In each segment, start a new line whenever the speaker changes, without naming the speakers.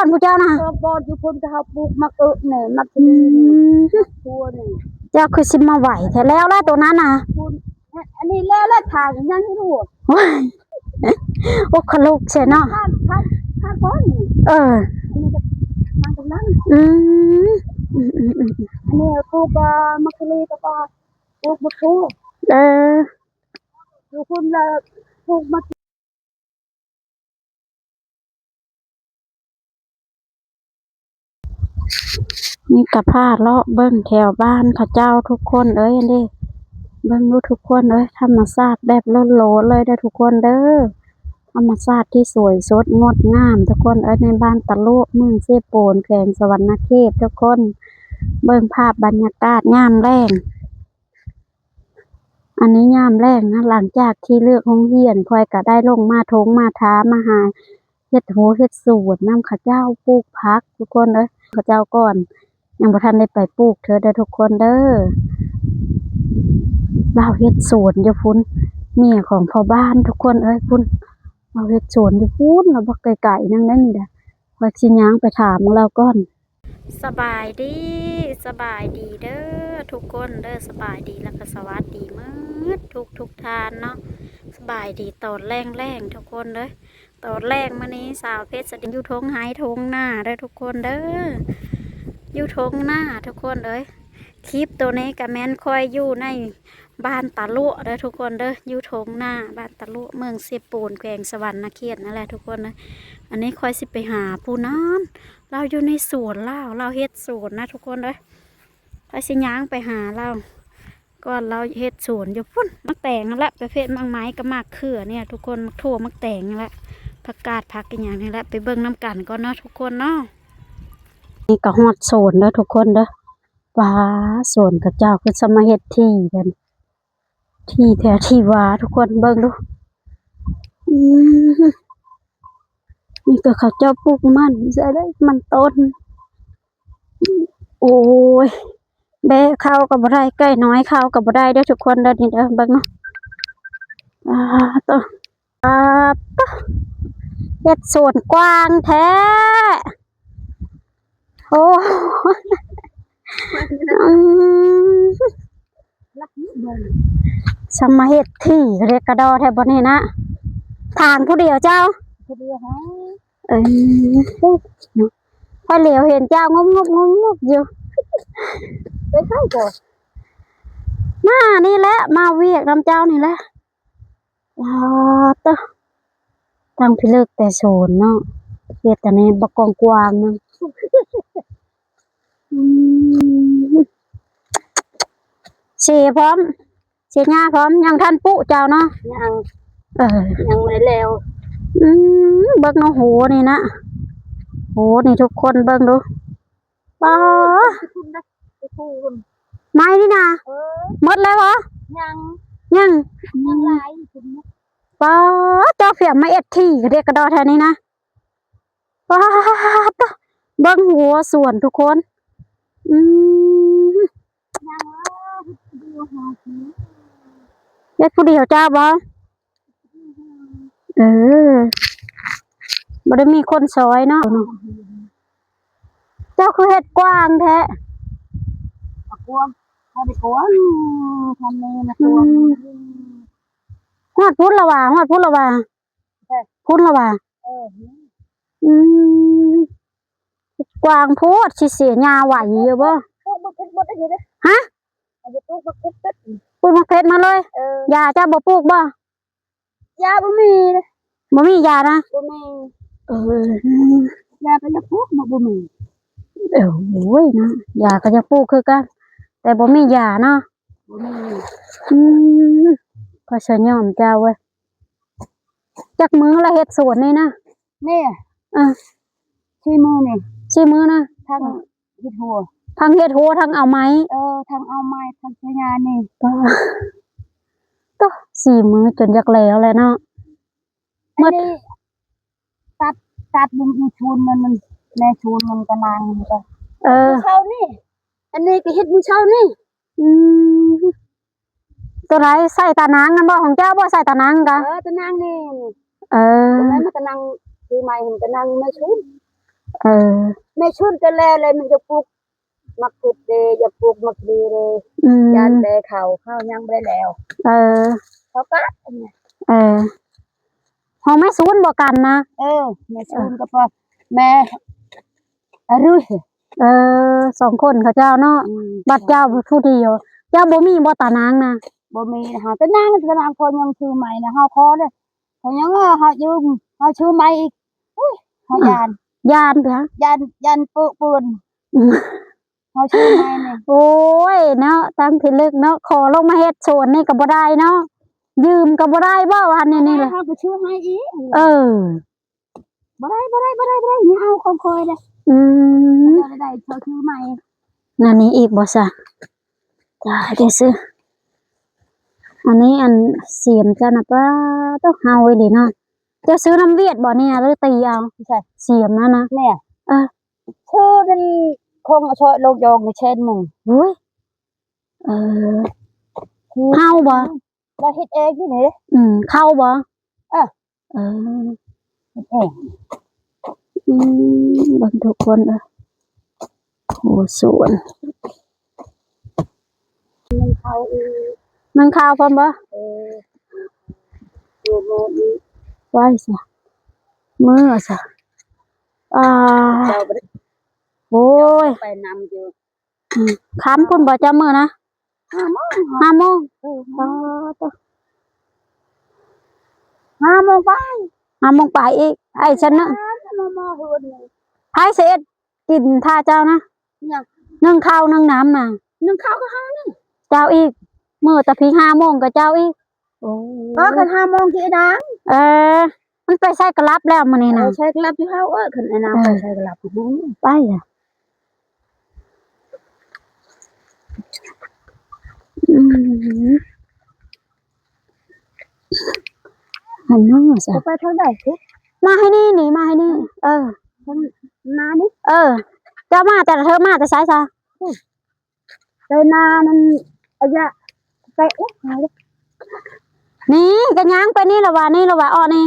อนผู้เจ้านะ
บอนอยู่คนจะเอาปลูกมักเนี่ยมักจะทัวเนี่ย
เจ้าคือสิมาไหวแต่แล้วตัวนั้นนะ
คุณอันนี้แล้วทางยังไม่รู้
โอ้ขลุกเสียเนาะ
ข้าก้อน
เออ
อันนี้ก็ทางตรงนั้นอันนี้ปลูกมักจะเลยก็ปลูกมะกรูดอยู่คนละปลูกมะ
นี่กับผ้าเลาะเบิ้งแถวบ้านข้าเจ้าทุกคนเอ้ยอันนี้เบิ้งรู้ทุกคนเอ้ยธรรมชาติแบบล้นโหลเลยได้ทุกคนเด้อธรรมชาติที่สวยสดงดงามทุกคนเอ้ยในบ้านตะลุเมืองเสโปนแขวงสวรรณเขตทุกคนเบิ้งภาพบรรยากาศงามแรงอันนี้ยามแรกนะหลังจากที่เลือกโรงเรียนคอยก็ได้ลงมาทงมาท้ามาหาเฮ็ดโหเฮ็ดสวนน้ำข้าเจ้าปลูกพักทุกคนเอ้ยข้าเจ้าก่อนยังบ่ทันได้ไปปลูกเธอเด้อทุกคนเด้อเราเฮ็ดสวนอยู่พุ่นเมียของพ่อบ้านทุกคนเอ้ยพุ่นเราเฮ็ดสวนอยู่พุ่นเราบ่ไกลๆนั่นนี่ล่ะว่าสิย่างไปถามเราก่อนสบายดีเด้อทุกคนเด้อสบายดีแล้วก็สวัสดีมื้อทุกทานเนาะสบายดีตอนแรงทุกคนเด้อตอนแรกมื้อนี้สาวเพชรสดิอยู่ทงไห้ทงหน้าเด้อทุกคนเด้ออยู่ทงหน้าทุกคนเอ้ยคลิปตัวนี้ก็แม่นคอยอยู่ในบ้านตาลุเด้อทุกคนเด้ออยู่ทงหน้าบ้านตาลุเมืองเสปูนแขวงสวรรณเขตนั่นแหละทุกคนนะอันนี้คอยสิไปหาผู้นั้นเราอยู่ในสวนเราเฮ็ดสวนนะทุกคนเลยคอยสิย่างไปหาเราก่อนเราเฮ็ดสวนอยู่พุ่นมักแตงนั่นแหละประเภทมักไม้กับมักเขือเนี่ยทุกคนมักถั่วมักแตงนั่นแหละผักกาดผักกันอย่างนี้แหละไปเบิ่งน้ำกันก่อนเนาะทุกคนเนาะนี่ก็ฮอดสวนเด้อทุกคนเด้อว้าสวนกับเจ้าคือสมาเฮ็ดที่กันที่แท้ที่ว้าทุกคนเบิ่งดูนี่ก็เขาเจ้าปลูกมันจะได้มันต้นโอ้ยแบะข้าวกับบ่ได้ใกล้น้อยข้าวกับบ่ได้เด้อทุกคนเด้อนี่เด้อเบิ่งเนาะตัวตัวเฮ็ดสวนกว้างแท้โอ้สมาเฮ็ดที่เรียกกระดอแท้บ่นี่นะทางผู้เดียวเจ้า
ผู้เดียวฮะ
พอเหลียวเห็นเจ้างบอยู่
ไปใช่ก่อน
มานี่แหละมาเวียกน้ำเจ้านี่แหละตัวทางพิลึกแต่โซนเนาะเฮ็ดแต่ในบักกว้างๆนึงสีพร้อมสีหญ้าพร้อมยังท่านปุ๊เจ้าเนาะ
ยังไม่แล้ว
เบิ่งเนาะโหนี่นะโหนี่ทุกคนเบิ่งดูป้าไม้นี่นะหมดแล้วเหรอยัง
หลาย
ป้าเจ้าเฟียมมาเอ็ดที่เรียกกระดอแทนนี้นะป้าเบิ่งหัวส่วนทุกคนเฮ็ดผู้เดียวเจ้าบ่บ่ได้มีคนซอยเนาะเจ้าคือเฮ็ดกว้างแท้
กวางพอดีกวางทำนี่นะกวาง
ฮอดพุ่นละว่าพุ่นละว่ากว้างโพดสิเสียหญ้าไหวอยู่บ่ฮะปลูกมะเขือมาเลยยาเจ้าบ่ปลูกบ่
ยาบ่มี
ยานะ
บ่มียาก็จะปลูกบ่มี
โอ้ยนะยาก็จะปลูกคือกันแต่บ่มียาเนาะ
บ่มี
ก็สิยอมเจ้าเว้ยจักมือละเฮ็ดสวนนี่นะ
นี่ชี้มือนี่
ชี้มือนะ
ทางเฮ็ดหัว
ทางเฮ็ดหัวทางเอาไม้
ทางเอาไม้ทางใช้งานนี่
ก็4 มื้อจนอยากแล้วแหละเนาะ
อันนี้ตัดอยู่ชวนมันแม่ชวนมันกำลังก็เช้านี่อันนี้ก็เฮ็ดมื้อเช้านี่
ตัวไหนใส่ตานางกันบ่ของเจ้าบ่ใส่ตานางกะ
ตานางนี่
แล้ว
มันตานางคือใหม่เห็นตานางไม่ชุบ
เออ
แม่ชุนกันแล้วเลยมันจะปลูกมักติดเดอย่าปลูกมักดีเลยยานแบเขาเข้ายังไปแล้ว
เออ
เขาก็
เออห้องแม่ซูนบ่กันนะ
แม่ชุนก็พอแม่รู้สิ
สองคนเขาเจ้าเนาะบัดเจ้าผู้เดียวเจ้าบ่มีบ่ตานางนะ
บ่มีนะคะแต่นางคนยังชื่อใหม่นะเฮาขอเด้เขายังเฮายืมเฮาชื่อใหม่อีกอุ้ยเฮายาน
เด้
อยานปืนเฮาชื่อใหม่นี่
โอ้ยเนาะตั้งที่ลึกเนาะขอลงมาเฮ็ดสวนนี่ก็บ่ได้เนาะยืมก็บ่ได้บ่วันนี้แหละ
เฮาก็ชื่อให้อีกบ่ได้นี่เอาของคอยเด้ได้เฮาชื่อใหม่
นั่นนี่อีกบ่ซะได้เด้ซื้ออันนี้อันเสียมจ้ะนะป้าต้องเฮาอีหลีเนาะจะซื้อน้ำเวียดบ่เนี่ยหรือตีเอา
ใช่
เสียมนะ
เนี่ยชื่อเป็นคงช่วยโลกยองในเช่นมึง
อุ้ยเฮาบ่
เราเฮ็ดเองที่ไหน
เข้าบ่
เฮ็ดเอง
บรรทุกคนโอ้สวนมันเข้าพร้อมบ่ไว้ซะมือซะโอ้ย
ไปนำอยู่
ค้ำคุณบ่จำมือนะ5 โมง
5 โมงไป
5 โมงไปอีกไอ้ฉันนะไผเสร็จกินท่าเจ้านะนึ่งข้าวนึ่งน้ำน่ะ
นึ่งข้าวก็5นี่
เจ้าอีกมื้อตะพี่5 โมงก็เจ้าอีก
กัน5 โมงที่นาง
มันไปใช้กระลับแล้วมื้อนี้นะ
ใช้กระลับที่เฮาคันไอ้นางไปใช้กระลับ
ไปอ่ะอันนั้นสิ
ไปเท่าไหร่สิ
มาให้นี่มาให้นี่
นานี่
เจ้ามาแต่เธอมาแต่สายซะ
แต่นานั่นยะไป
นี่ก็ย่างไปนี่ละว่าอ้อนี่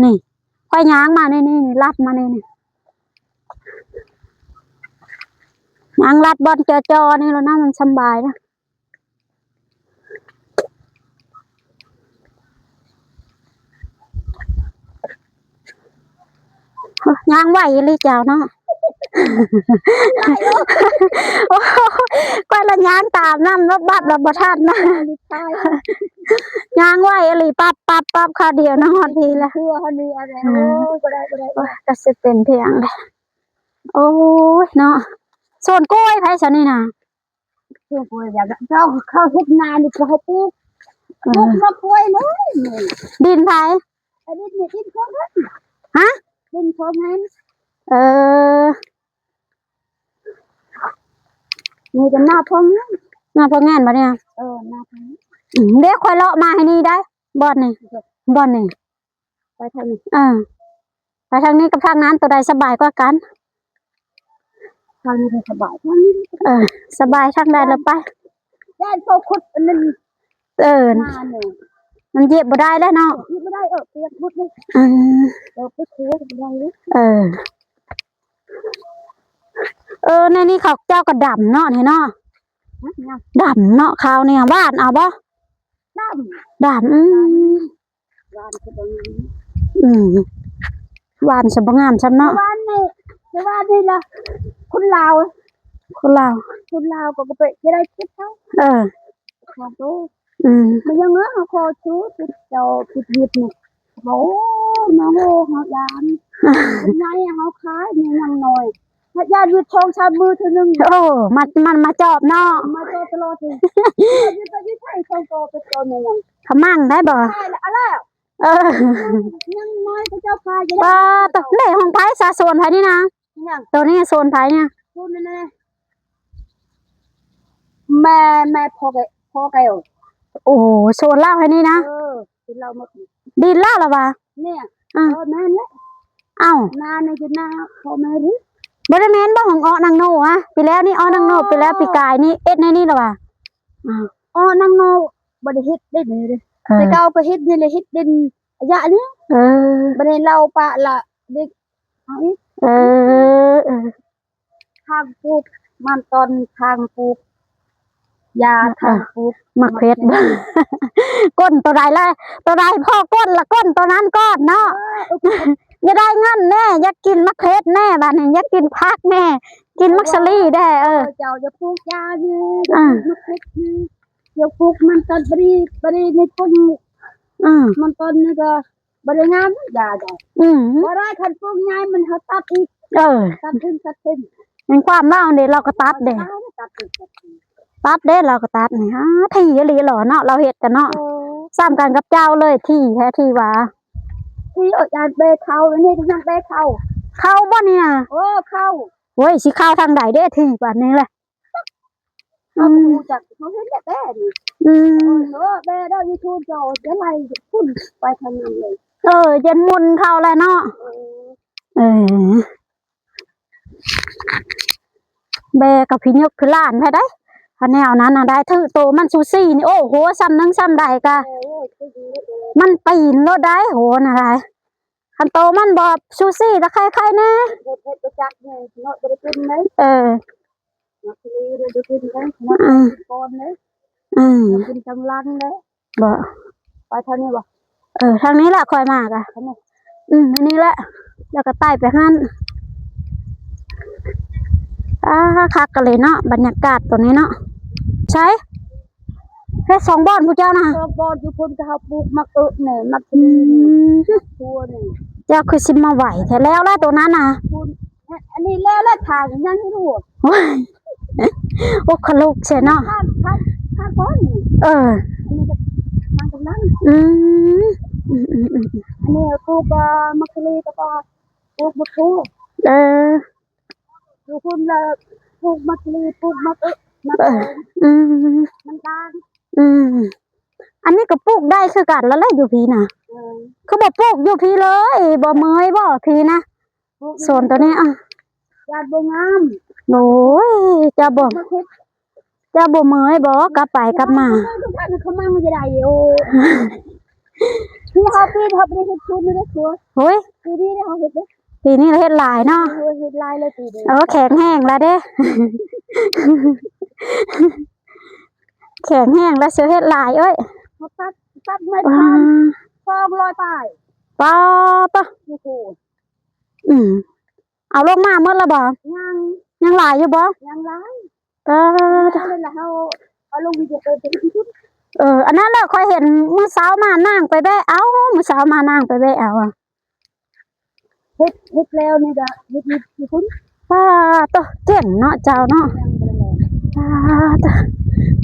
นี่ค่อยย่างมานี่ลัดมานี่ย่างลัดบอลจอนี่แล้วนะมันสบายนะย่างไหวเลยเจ้าเนาะก็ละย่างตามน้ำรถบัสรถบัสทันนะย่างไหวอะไรปั๊บข้าวเดียวนะฮอดทีละ
เพื่อฮอดดีอะไรก็ได้
ก็สิเต็มเพียงเลยโอ้ยเนาะส่วนกล้วยไผซะนี่นะ
ส่วนกล้วยอยากเจ้าเข้าเฮ็ดนานี่เขาปลูกมะกล้วยเลย
ดินไผ
ดินนี่ดินของนั้น
ฮะ
ดินของนั้นนี่ก็หน้าพอง
งานบ่เนี่ย
หน้าพอง
เดี๋ยวค่อยเลาะมาให้นี่ได้บ่อนนี่
ไปทางนี้
ไปทางนี้กับทางนั้นตัวใดสบายกว่ากัน
ทางนี้สบายทางนี้
สบายทางใดเลยไป
ย่านเขาขุดอันนั้น
มันเหยียบบ่ได้แล้วเนาะ
เหยียบบ่ได้เปียกหมดเลยไปคูบ่ได้เลย
ในนี้เขาเจ้ากระดำเนาะเนาะดำเนาะข้าวเนี่ยหวานเอาบ่ดำหวานสบงามซ้ำเนาะ
หวานนี่ล่ะคนลาวก็ไปจะได้คิดเท่าของตู้มันยังขอชูติดเจ้าติดยึดนี่โอ้น้องเฮายานไงเฮาขายนี่ยังน้อยญาติยึดทองชามือเท่านึง
มันมาจอบเนาะ
มาจอบตลอดเลยยึดให้ทองโตเป็นตัวนึง
ขมั่งได้บ่
ได้แล้วยังน้อยเจ้าพาย
ตัวเล่ห้องไผ่ซาโซนไผ่นี่นะตัวนี้โซนไผ่เนี่ย
แม่พ่อแก
โอ้โซนเล่าให้นี่นะ
ดินเล่าหมด
ดินเล่าหรอวะ
เนี่ยแม่เนี่ยนาในจุดนาพ่อแม่หรื
อบริเวณบ้านของนางโนอะปีแล้วนี่นางโนปีแล้วปีกายนี่เอ็ดในนี่หรอวะ
นางโนบริฮิตได้เลยแต่เก่าก็ฮิตนี่เลยฮิตดินยะนี่บริเล่าปะละเด็ก
เออเออ
ทางปลูกมันตอนทางปลูกยาทางปลูก
มักเพชร ก้นตัวใดล่ะตัวใดพ่อก้นละก้นตัวนั้นก้อนเนาะอย่าได้เงินแน่อยากกินมักเพชรแน่บ้านนี้อยากกินผักแน่กินมักสลี่ได้
เจ้าจะปลูกยาเนี่ยมักเพชรเดี๋ยวปลูกมันตอนบริในต้นมันต้นนี่ก็บริงามยาได้ว่าได้คันปลูกง่ายมันเขาตัดอีกตัดขึ้น
ในความเล่าเดี๋ยวเราก็ตัดเด้ตัดเด้เราก็ตัดนี่ฮะที่อีหลีหรอเนาะเราเฮ็ดกันเนาะซ้ำกันกับเจ้าเลยที่แท้ที่ว่า
ที่อาจารย์เบเข้าอันนี้ก็ยังเบเข้า
บ่เนี่ย
เข้า
โอ้ยสิเข้าทางใดเด้ที่บัดนี้แหละ
จากเขาเห็นแต่ดิเบได้ยูทูบจอจะไล่พุ่นไปทางนั้นเลย
เย็นมุนเข้าแล้วเนาะเบกับพี่ยกคือล้านไปได้คะแนวนั้นน่ะได้ถือโตมันซูซี่นี่โอ้โหซ้ำนึงซ้ำใดกะมันปีนรถได้โหน่ะได้คันโตมันบ่ซูซี่ตะใครๆแน่
ประจักษ์เนี่ยเนาะบ่ได้กินไหมนักเรียนได้กินไหมนักก่อนเลยกินจังลังเลย
บ่
ไปทางนี้บ่
ทางนี้แหละคอยมากะอันนี้แหละแล้วก็ใต้ไปหั่นคักกันเลยเนาะบรรยากาศตัวนี้เนาะใช่แค่2 บ่อนผู้เจ้านะ
บ่อนอยู่คนก็เฮาปลูกมักเนี่ยมักตัวนี่
เจ้าคือสิมาไหวแท้แล้วล่ะตัวนั้นน่ะ
อันนี้แล้วทางยังให้รู้
โอ้ขลุกเสียเนาะ
ทางก่อน
อั
นนี้ก็ทางตรงนั้นอันนี้ปลูกมักลีก็ปลูกมักทูอยู่คนละปลูกมักลีปลูกมักมันต่าง
อันนี้ก็ปลูกได้คือกันแล้วแหละอยู่พี่น่ะคือบ่ปลูกอยู่พี่เลยบ่เมยบ่พี่นะโซนตัวนี้
ยาบ่งาม
โอ้ยจะบ่เมยบ่กลับไปกลับมา
เขามามันจะได้โอ้ที่เฮาปีเฮาบ่ได้เฮ็ดชุดนี่เด้อตัว
โอ้ย
ปีนี้เฮาเฮ็ดเด้
ปีนี้เฮ็ดหลายเนาะ
เฮ็ดหลายเลยปีนี้
แข็งแห้งแล้วเด้แข็งแห้งแล้วเสือเฮ็ดหลายเอ้ย
ตัดไม่ทัน200ป้าย
ป้าปะ
โอ้โห
เอาลงมาเมื่อละบ่ยังหลายอยู่บ่
ยังหลาย
เลย
ล่ะเฮาเอาลงวิดีโอเป็นที่สุด
อันนั้นแหละค่อยเห็นมื้อเช้ามานั่งไปแบะเอามื้อเช้ามานั่งไปแบะเอา
เฮ็ดแล้วนี่ก็เฮ็ดที่คุณ
ป้าตะเก่งเนาะเจ้าเนาะ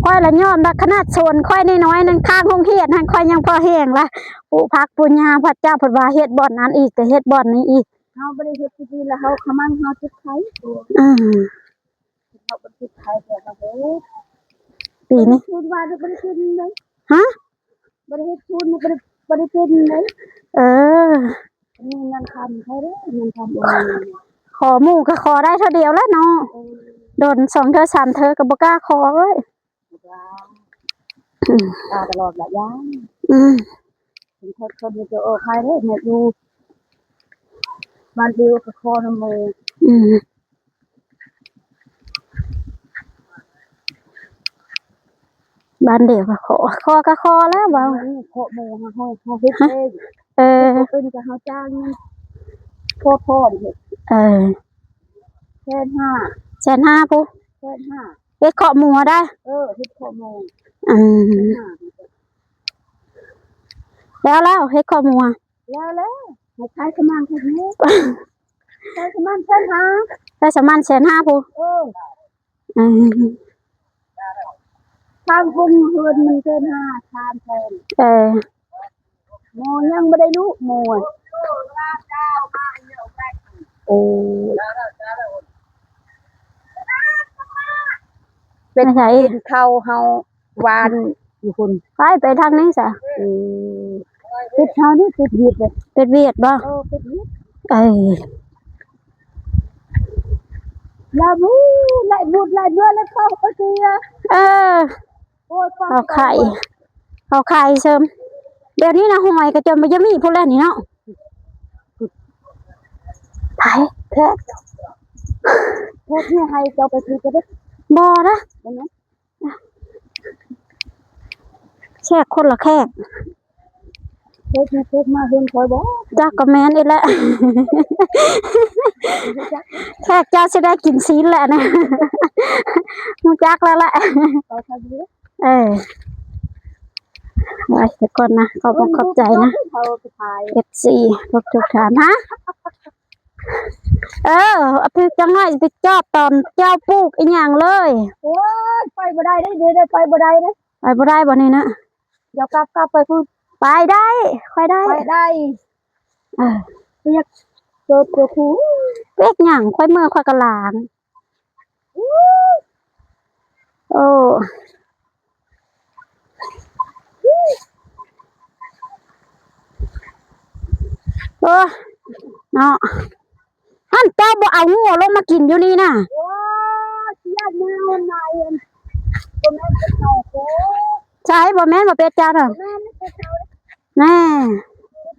ค่อยละยอมบักขนาดโซนค่อยน้อยๆนั่นข้างโรงเรียนนั่นค่อยยังพอแห้งละปลูกผักปุญญาพระเจ้าเพิ่นว่าเฮ็ดบ่อนนั้นอีกแต่เฮ็ดบ่อนนี้อีก
เฮาบ่ได้เฮ็ดที่แล้วเฮาขมันเฮาจิตไผเฮาบ่จิตไผแต่ว่า
ปีนี้
ชุดว่าบ่ได้กินเลย
ฮะ
บ่ได้เฮ็ดชุดบ่ได้กินเลยนี่นั่นทำให้เด้นั่นทำ
ขอหมู่ก็ขอได้เท่าเดียวแล้วเนาะโดน2 เทื่อ 3 เทื่อก็บ่กล้าขอเอ้ย
ตลอดละย่างถึงคนจะใครเด้เนี่ยอยู่บ้านเดียวก็ขอนำมือ
บ้านเดียวก็ขอก็ขอแล้วบ่
ขอหมู่เฮาเฮ็ดเองเป็นจะเฮาจ้างโคตรเฮ็ด
1,500,000พุ
1,500,000
เฮ็ดขอหมู่ได้
เฮ็ดขอหมู่
แล้วเฮ็ดขอหมู่
แล้วให้ขายสมานแค่นี้ขายสมาน1,500,000
ได้สมาน1,500,000พุ
ทางบุญเฮือนมัน1,500,000ชามแทนหมู่ยังบ่ได้รู้หมู่
เป็นไส
เข้าเฮาวานอยู่คุณ
ไปทางนี้ซะ
ติดเฮานี่ติดเวียดเลย
ติดเวียดบ่
ติดเวียด
แล้ว
บูไล่บุดไล่เดือแล้วเข้าก็สิ
เอาไข่เสริมเดี๋ยวนี้นะหอยก็จนบ่ยังมีพวกแล้วนี่เนาะไป
แค่เนี่ยให้เจ้าไปซื้อก็ได้
บ่นะ
ได้ไหม
แขกคนละแขก
เทศมาเห็นคอยบ่
จักก็แม่นอีแหละ แขกเจ้าสิได้กินศีลแหละนะ รู้จักแล้วแหละ
ไปทางนี้
เออไว้เดี๋ยวก่อนนะขอบคุณขอบใจนะ
เขาไปถ่าย
FC ทุกท่านฮะเอาไปจังไงไปจอบตอนเจ้าปลูกอีหยังเลย
โอ้ยไปบ่ได้เด้ไปบ่ได้เด้
ไปบ่ได้บ่นี่นะ
เดี๋ยวกลับไปพูด
ไปได้ค่อยได้
ไปได้
เออ
เรียกเจอตัวครู
เป็กหยังค่อยมือค่อยกะหลางโอ้เนาะอันเจ้าบ่เอางัวลงมากินอยู่นี่น่ะ
ว้าเสียแนวนายบ่แม่นเป็นเขาโค
ใช่บ่แม่นบ่เป็ดจ้าน่ะ
แม่ไม่เป็นเขา
แน่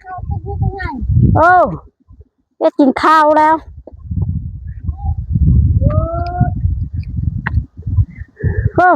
เขาเป็นผู้เป็นไง
โอ้เป็ดกินข้าวแล้วโอ้